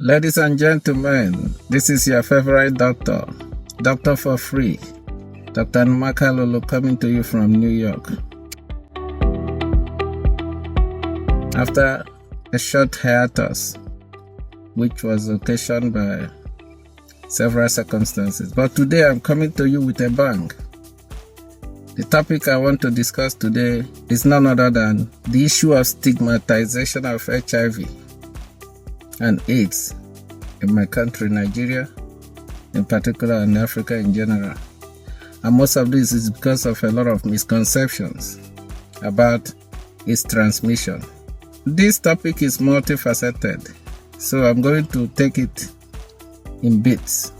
Ladies and gentlemen, this is your favorite doctor for free, Dr. Makalolo, coming to you from New York. After a short hiatus, which was occasioned by several circumstances, but today I'm coming to you with a bang. The topic I want to discuss today is none other than the issue of stigmatization of HIV and AIDS in my country, Nigeria, in particular, and Africa in general. And most of this is because of a lot of misconceptions about its transmission. This topic is multifaceted, so I'm going to take it in bits.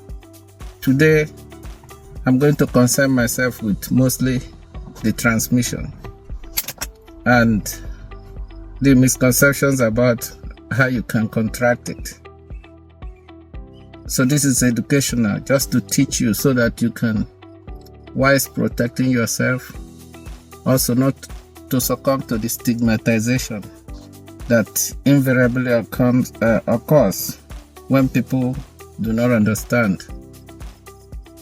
Today, I'm going to concern myself with mostly the transmission and the misconceptions about how you can contract it. So this is educational, just to teach you so that you can wise protecting yourself, also not to succumb to the stigmatization that invariably occurs when people do not understand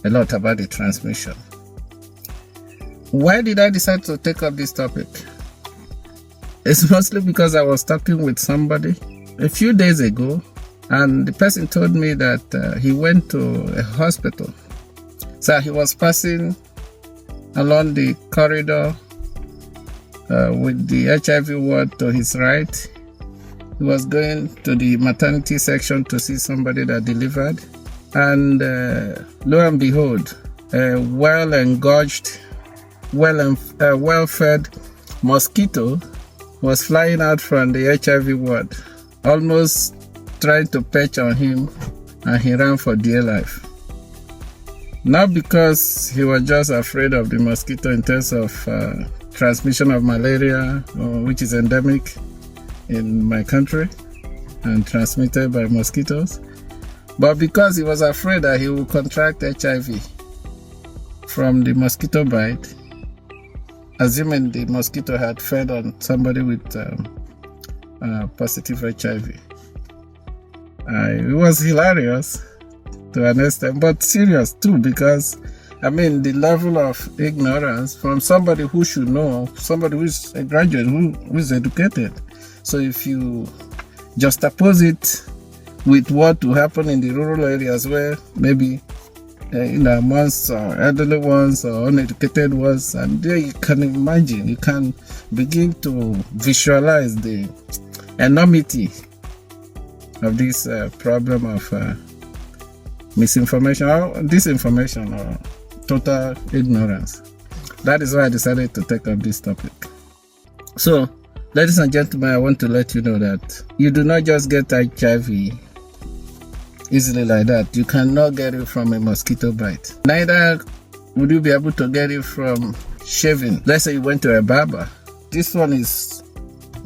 a lot about the transmission. Why did I decide to take up this topic? It's mostly because I was talking with somebody a few days ago, and the person told me that he went to a hospital. So he was passing along the corridor with the HIV ward to his right. He was going to the maternity section to see somebody that delivered. And lo and behold, a well-engorged, well-fed mosquito was flying out from the HIV ward, almost trying to perch on him, and he ran for dear life. Not because he was just afraid of the mosquito in terms of transmission of malaria, which is endemic in my country and transmitted by mosquitoes, but because he was afraid that he would contract HIV from the mosquito bite, assuming the mosquito had fed on somebody with positive HIV. It was hilarious to an extent, but serious too, because the level of ignorance from somebody who should know, somebody who is a graduate, who is educated. So if you juxtapose it with what will happen in the rural areas where maybe amongst elderly ones or uneducated ones, and there you can imagine, you can begin to visualize the enormity of this problem of misinformation or disinformation or total ignorance. That is why I decided to take up this topic. So, ladies and gentlemen, I want to let you know that you do not just get HIV easily like that. You cannot get it from a mosquito bite. Neither would you be able to get it from shaving. Let's say you went to a barber. This one is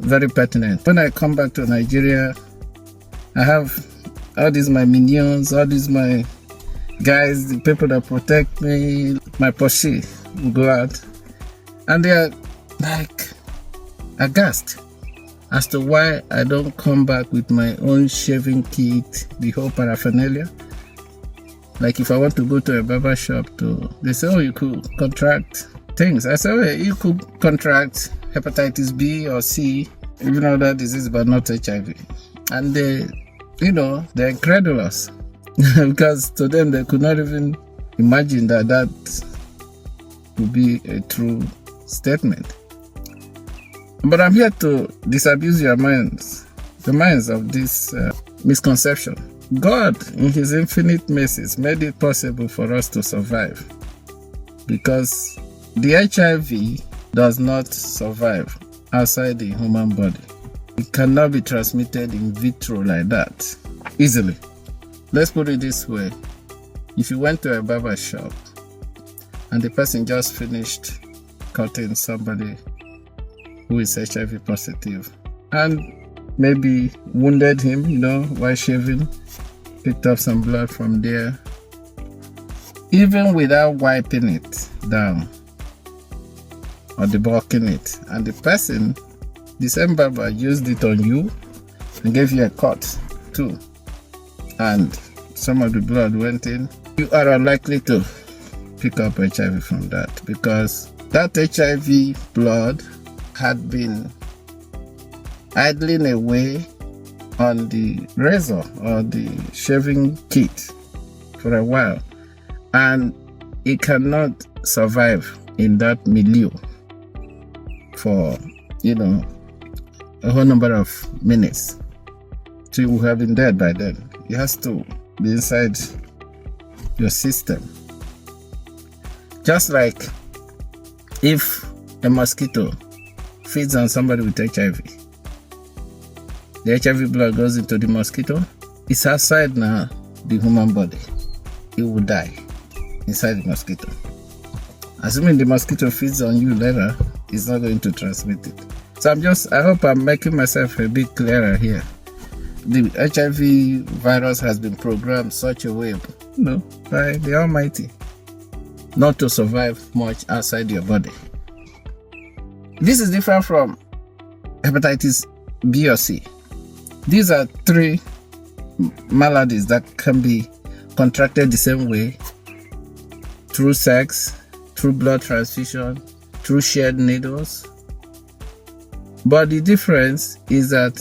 very pertinent. When I come back to Nigeria, I have all these my minions, all these my guys, the people that protect me, my posse will go out, and they are like aghast as to why I don't come back with my own shaving kit, the whole paraphernalia. Like if I want to go to a barber shop, they say, oh, you could contract things. I say, oh, you could contract hepatitis B or C, even other disease, but not HIV. And they're incredulous because to them, they could not even imagine that would be a true statement. But I'm here to disabuse your minds, the minds of this misconception. God, in His infinite mercies, made it possible for us to survive, because the HIV does not survive outside the human body. It cannot be transmitted in vitro like that easily. Let's put it this way. If you went to a barber shop and the person just finished cutting somebody who is HIV positive and maybe wounded him, while shaving, picked up some blood from there, even without wiping it down or debunking it, and the person, the same barber, used it on you and gave you a cut too, and some of the blood went in, you are unlikely to pick up HIV from that, because that HIV blood had been idling away on the razor or the shaving kit for a while, and it cannot survive in that milieu for a whole number of minutes. So you will have been dead by then. It has to be inside your system. Just like if a mosquito feeds on somebody with HIV, the HIV blood goes into the mosquito, it's outside now the human body. It will die inside the mosquito. Assuming the mosquito feeds on you later, it's not going to transmit it. So I hope I'm making myself a bit clearer here. The HIV virus has been programmed such a way, by the Almighty, not to survive much outside your body. This is different from hepatitis B or C. These are three maladies that can be contracted the same way: through sex, through blood transfusion, through shared needles. But the difference is that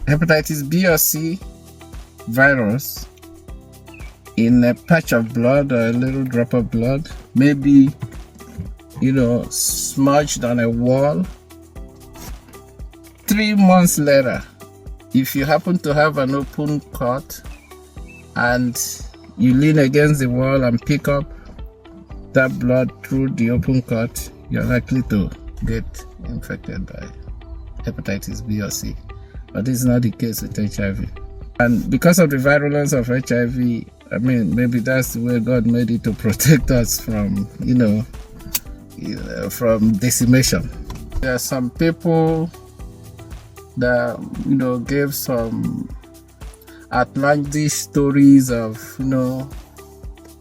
hepatitis B or C virus, in a patch of blood or a little drop of blood, maybe smudged on a wall, 3 months later, if you happen to have an open cut and you lean against the wall and pick up that blood through the open cut, you're likely to get infected by hepatitis B or C. But this is not the case with HIV. And because of the virulence of HIV, maybe that's the way God made it, to protect us from, from decimation. There are some people that, gave some outlandish stories of,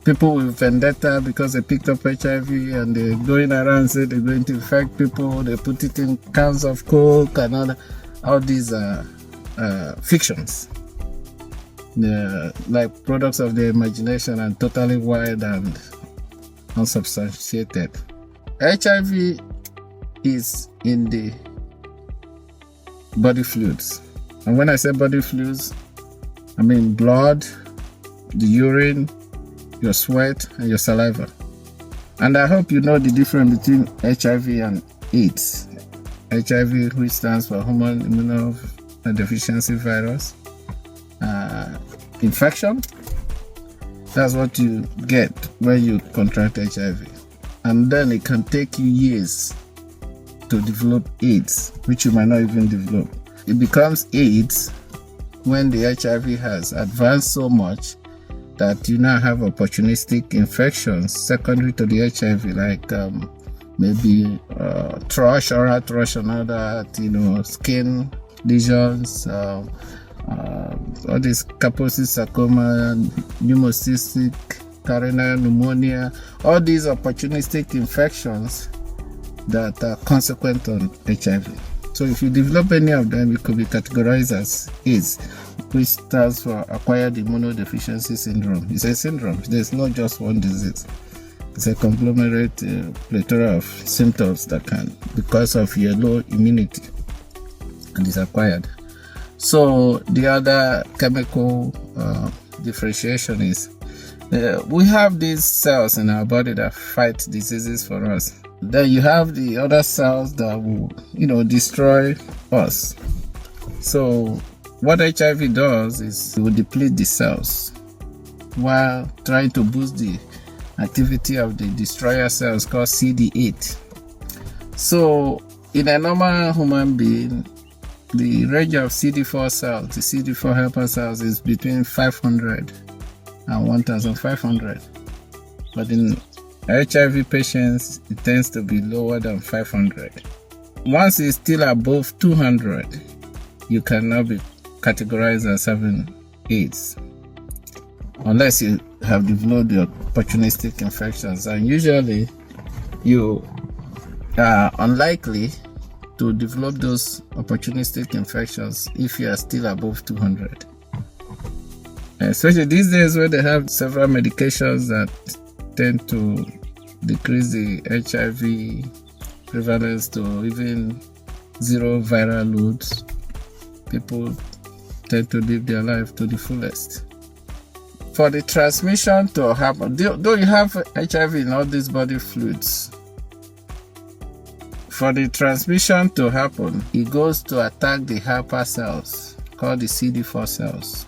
people with vendetta because they picked up HIV and they're going around and say they're going to infect people. They put it in cans of Coke and all these fictions. They're like products of the imagination and totally wild and unsubstantiated. HIV is in the body fluids. And when I say body fluids, I mean blood, the urine, your sweat, and your saliva. And I hope you know the difference between HIV and AIDS. HIV, which stands for human immunodeficiency virus infection. That's what you get when you contract HIV. And then it can take you years to develop AIDS, which you might not even develop. It becomes AIDS when the HIV has advanced so much that you now have opportunistic infections secondary to the HIV, like maybe thrush, oral thrush, and all that, skin lesions, all these Kaposi sarcoma, pneumocystic carcinoma, pneumonia, all these opportunistic infections that are consequent on HIV. So if you develop any of them, it could be categorized as AIDS, which stands for acquired immunodeficiency syndrome. It's a syndrome. There's not just one disease. It's a conglomerate plethora of symptoms that can, because of your low immunity, and is acquired. So the other chemical differentiation is we have these cells in our body that fight diseases for us. Then you have the other cells that will, destroy us. So what HIV does is it will deplete the cells while trying to boost the activity of the destroyer cells called CD8. So in a normal human being, the range of CD4 cells, the CD4 helper cells, is between 500 and 1500. But in HIV patients, it tends to be lower than 500. Once it's still above 200, you cannot be categorized as having AIDS, unless you have developed the opportunistic infections. And usually, you are unlikely to develop those opportunistic infections if you are still above 200. Especially these days where they have several medications that tend to decrease the HIV prevalence to even zero viral loads. People tend to live their life to the fullest. For the transmission to happen, though you have HIV in all these body fluids, for the transmission to happen, it goes to attack the helper cells called the CD4 cells.